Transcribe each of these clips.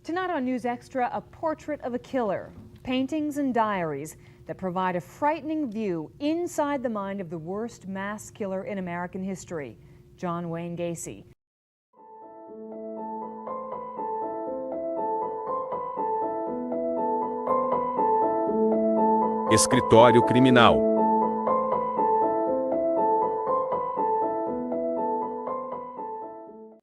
Tonight on News Extra, a portrait of a killer, paintings and diaries that provide a frightening view inside the mind of the worst mass killer in American history, John Wayne Gacy. Escritório Criminal.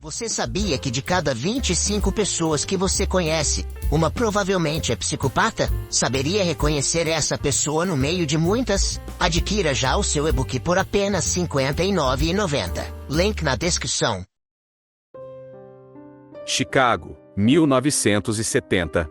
Você sabia que de cada 25 pessoas que você conhece, uma provavelmente é psicopata? Saberia reconhecer essa pessoa no meio de muitas? Adquira já o seu e-book por apenas R$ 59,90. Link na descrição. Chicago, 1970.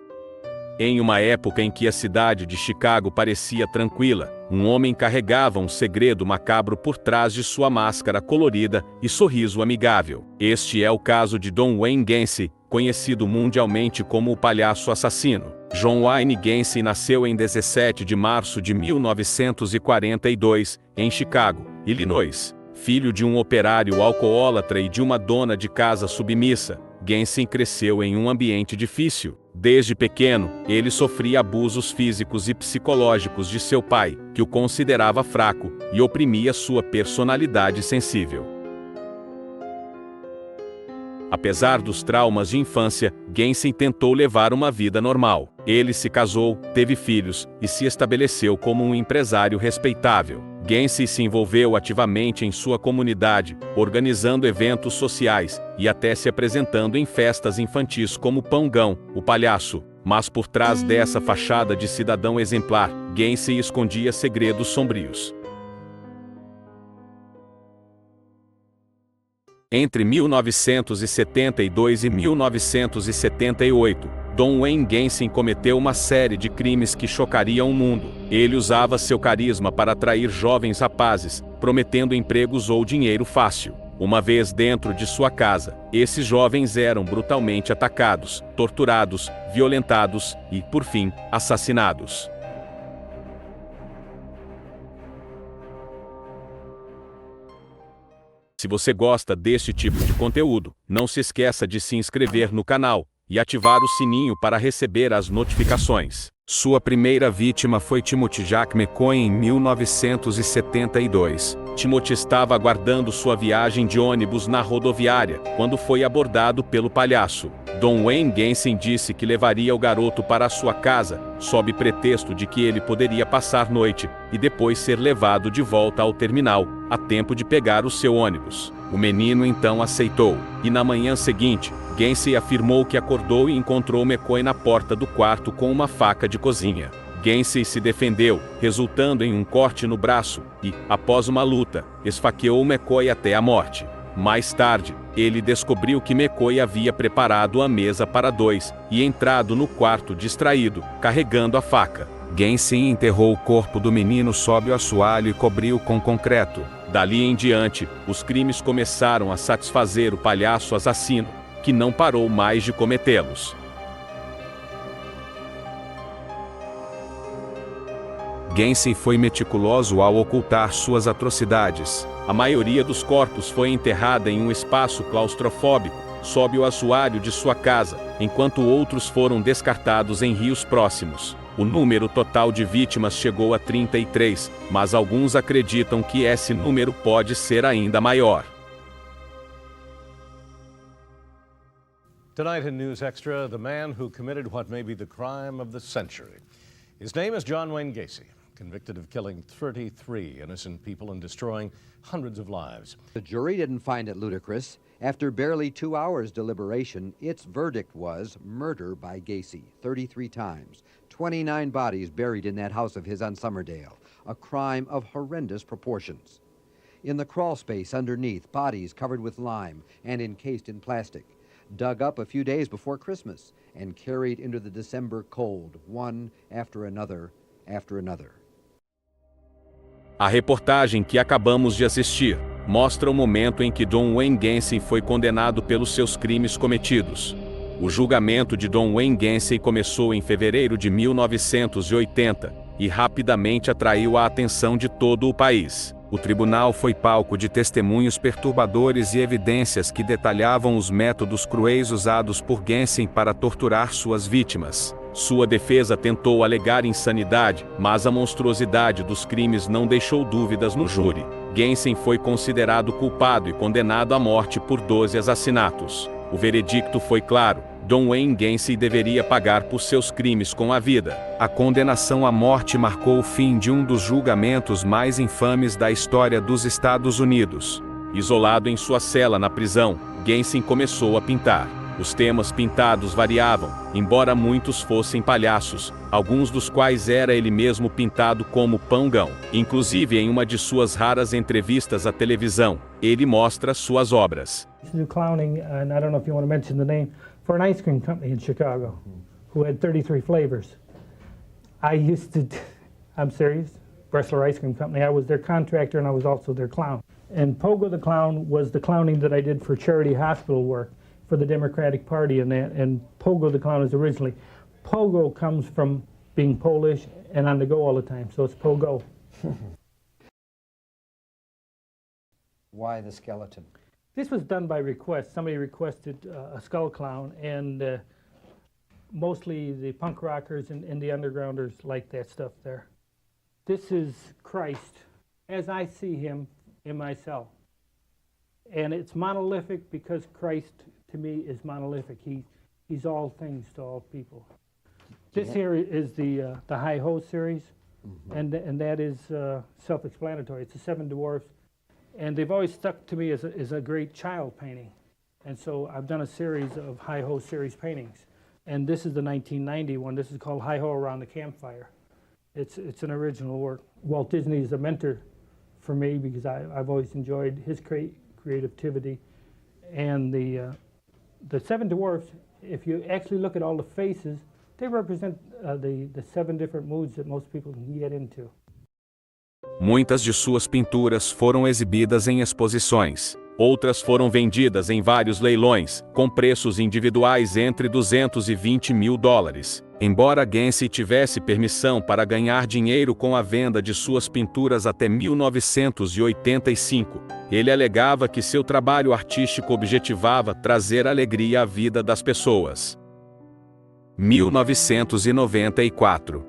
Em uma época em que a cidade de Chicago parecia tranquila, um homem carregava um segredo macabro por trás de sua máscara colorida e sorriso amigável. Este é o caso de John Wayne Gacy, conhecido mundialmente como o Palhaço Assassino. John Wayne Gacy nasceu em 17 de março de 1942, em Chicago, Illinois. Filho de um operário alcoólatra e de uma dona de casa submissa, Gacy cresceu em um ambiente difícil. Desde pequeno, ele sofria abusos físicos e psicológicos de seu pai, que o considerava fraco e oprimia sua personalidade sensível. Apesar dos traumas de infância, Gacy tentou levar uma vida normal. Ele se casou, teve filhos e se estabeleceu como um empresário respeitável. Gacy se envolveu ativamente em sua comunidade, organizando eventos sociais e até se apresentando em festas infantis como Pão-Gão, o palhaço. Mas por trás dessa fachada de cidadão exemplar, Gacy escondia segredos sombrios. Entre 1972 e 1978, John Wayne Gacy cometeu uma série de crimes que chocariam o mundo. Ele usava seu carisma para atrair jovens rapazes, prometendo empregos ou dinheiro fácil. Uma vez dentro de sua casa, esses jovens eram brutalmente atacados, torturados, violentados e, por fim, assassinados. Se você gosta deste tipo de conteúdo, não se esqueça de se inscrever no canal e ativar o sininho para receber as notificações. Sua primeira vítima foi Timothy Jack McCoy em 1972. Timothy estava aguardando sua viagem de ônibus na rodoviária, quando foi abordado pelo palhaço. John Wayne Gacy disse que levaria o garoto para a sua casa, sob pretexto de que ele poderia passar noite, e depois ser levado de volta ao terminal, a tempo de pegar o seu ônibus. O menino então aceitou, e na manhã seguinte, Gacy afirmou que acordou e encontrou McCoy na porta do quarto com uma faca de cozinha. Gacy se defendeu, resultando em um corte no braço, e, após uma luta, esfaqueou McCoy até a morte. Mais tarde, ele descobriu que McCoy havia preparado a mesa para dois e entrado no quarto distraído, carregando a faca. Gacy enterrou o corpo do menino sob o assoalho e cobriu com concreto. Dali em diante, os crimes começaram a satisfazer o palhaço assassino, que não parou mais de cometê-los. Gacy foi meticuloso ao ocultar suas atrocidades. A maioria dos corpos foi enterrada em um espaço claustrofóbico, sob o assoalho de sua casa, enquanto outros foram descartados em rios próximos. O número total de vítimas chegou a 33, mas alguns acreditam que esse número pode ser ainda maior. Tonight in News Extra, the man who committed what may be the crime of the century. His name is John Wayne Gacy, convicted of killing 33 innocent people and destroying hundreds of lives. The jury didn't find it ludicrous. After barely 2 hours deliberation, its verdict was murder by Gacy, 33 times, 29 bodies buried in that house of his on Summerdale, a crime of horrendous proportions. In the crawl space underneath, bodies covered with lime and encased in plastic, dug up a few days before Christmas and carried into the December cold, one after another after another. A reportagem que acabamos de assistir mostra o momento em que John Wayne Gacy foi condenado pelos seus crimes cometidos. O julgamento de John Wayne Gacy começou em fevereiro de 1980 e rapidamente atraiu a atenção de todo o país. O tribunal foi palco de testemunhos perturbadores e evidências que detalhavam os métodos cruéis usados por Gacy para torturar suas vítimas. Sua defesa tentou alegar insanidade, mas a monstruosidade dos crimes não deixou dúvidas no júri. Gacy foi considerado culpado e condenado à morte por 12 assassinatos. O veredicto foi claro: John Wayne Gacy deveria pagar por seus crimes com a vida. A condenação à morte marcou o fim de um dos julgamentos mais infames da história dos Estados Unidos. Isolado em sua cela na prisão, Gacy começou a pintar. Os temas pintados variavam, embora muitos fossem palhaços, alguns dos quais era ele mesmo pintado como Pão-gão. Inclusive, em uma de suas raras entrevistas à televisão, ele mostra suas obras. Do clowning, and I don't know if you want to mention the name, for an ice cream company in Chicago, who had 33 flavors. I used to, I'm serious, Bressler Ice Cream Company. I was their contractor and I was also their clown. And Pogo the Clown was the clowning that I did for charity hospital work for the Democratic Party and that. And Pogo the Clown is originally, Pogo comes from being Polish and on the go all the time, so it's Pogo. Why the skeleton? This was done by request. Somebody requested a skull clown, and mostly the punk rockers and the undergrounders like that stuff there. This is Christ, as I see him in myself. And it's monolithic because Christ, to me, is monolithic. He's all things to all people. This here is the Hi-Ho series, and that is self-explanatory. It's the Seven Dwarfs. And they've always stuck to me as a great child painting. And so I've done a series of Hi-Ho series paintings. And this is the 1990 one. This is called Hi-Ho Around the Campfire. It's an original work. Walt Disney is a mentor for me because I've always enjoyed his creativity. And the Seven Dwarfs, if you actually look at all the faces, they represent the 7 different moods that most people can get into. Muitas de suas pinturas foram exibidas em exposições. Outras foram vendidas em vários leilões, com preços individuais entre $220 mil. Embora Gacy tivesse permissão para ganhar dinheiro com a venda de suas pinturas até 1985, ele alegava que seu trabalho artístico objetivava trazer alegria à vida das pessoas. 1994.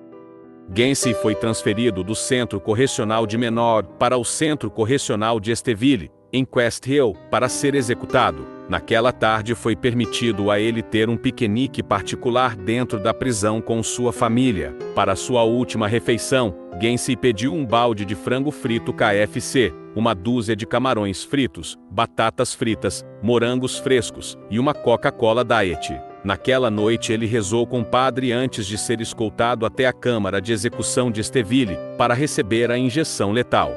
Gacy foi transferido do Centro Correcional de Menor para o Centro Correcional de Esteville, em Quest Hill, para ser executado. Naquela tarde foi permitido a ele ter um piquenique particular dentro da prisão com sua família. Para sua última refeição, Gacy pediu um balde de frango frito KFC, uma dúzia de camarões fritos, batatas fritas, morangos frescos e uma Coca-Cola Diet. Naquela noite ele rezou com o padre antes de ser escoltado até a Câmara de Execução de Esteville, para receber a injeção letal.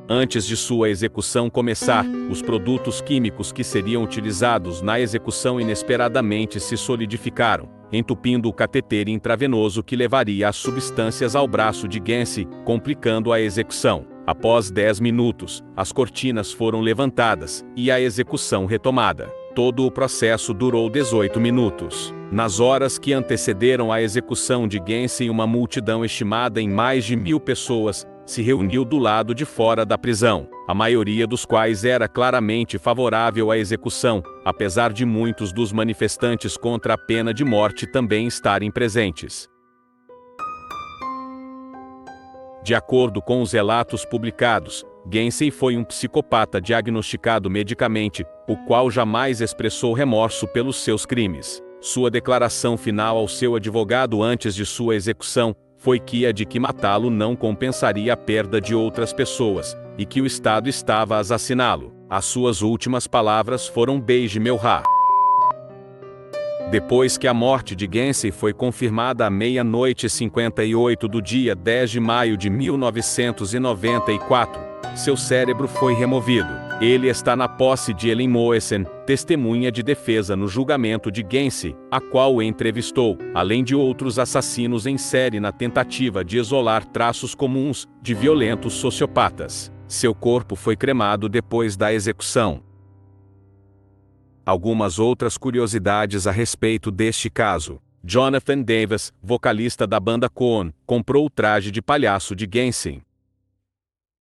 Antes de sua execução começar, os produtos químicos que seriam utilizados na execução inesperadamente se solidificaram, entupindo o cateter intravenoso que levaria as substâncias ao braço de Gacy, complicando a execução. Após 10 minutos, as cortinas foram levantadas e a execução retomada. Todo o processo durou 18 minutos. Nas horas que antecederam a execução de Gacy, uma multidão estimada em mais de 1.000 pessoas se reuniu do lado de fora da prisão, a maioria dos quais era claramente favorável à execução, apesar de muitos dos manifestantes contra a pena de morte também estarem presentes. De acordo com os relatos publicados, Gacy foi um psicopata diagnosticado medicamente, o qual jamais expressou remorso pelos seus crimes. Sua declaração final ao seu advogado antes de sua execução foi que matá-lo não compensaria a perda de outras pessoas, e que o Estado estava a assassiná-lo. As suas últimas palavras foram "Beije meu rá". Depois que a morte de Gacy foi confirmada à 00:58 do dia 10 de maio de 1994, seu cérebro foi removido. Ele está na posse de Ellen Moesen, testemunha de defesa no julgamento de Gacy, a qual o entrevistou, além de outros assassinos em série na tentativa de isolar traços comuns de violentos sociopatas. Seu corpo foi cremado depois da execução. Algumas outras curiosidades a respeito deste caso. Jonathan Davis, vocalista da banda Korn, comprou o traje de palhaço de Gacy.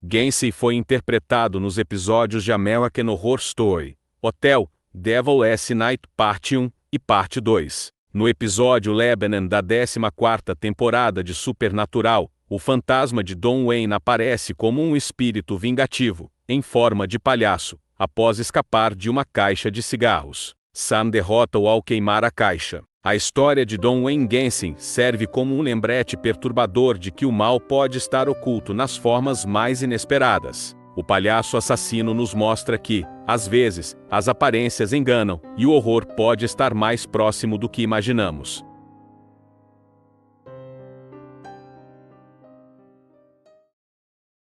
Gacy foi interpretado nos episódios de American Horror Story, Hotel, Devil's Night Parte 1 e Parte 2. No episódio Lebanon da 14ª temporada de Supernatural, o fantasma de Don Wayne aparece como um espírito vingativo, em forma de palhaço, após escapar de uma caixa de cigarros. Sam derrota-o ao queimar a caixa. A história de Don Wayne Gacy serve como um lembrete perturbador de que o mal pode estar oculto nas formas mais inesperadas. O palhaço assassino nos mostra que, às vezes, as aparências enganam, e o horror pode estar mais próximo do que imaginamos.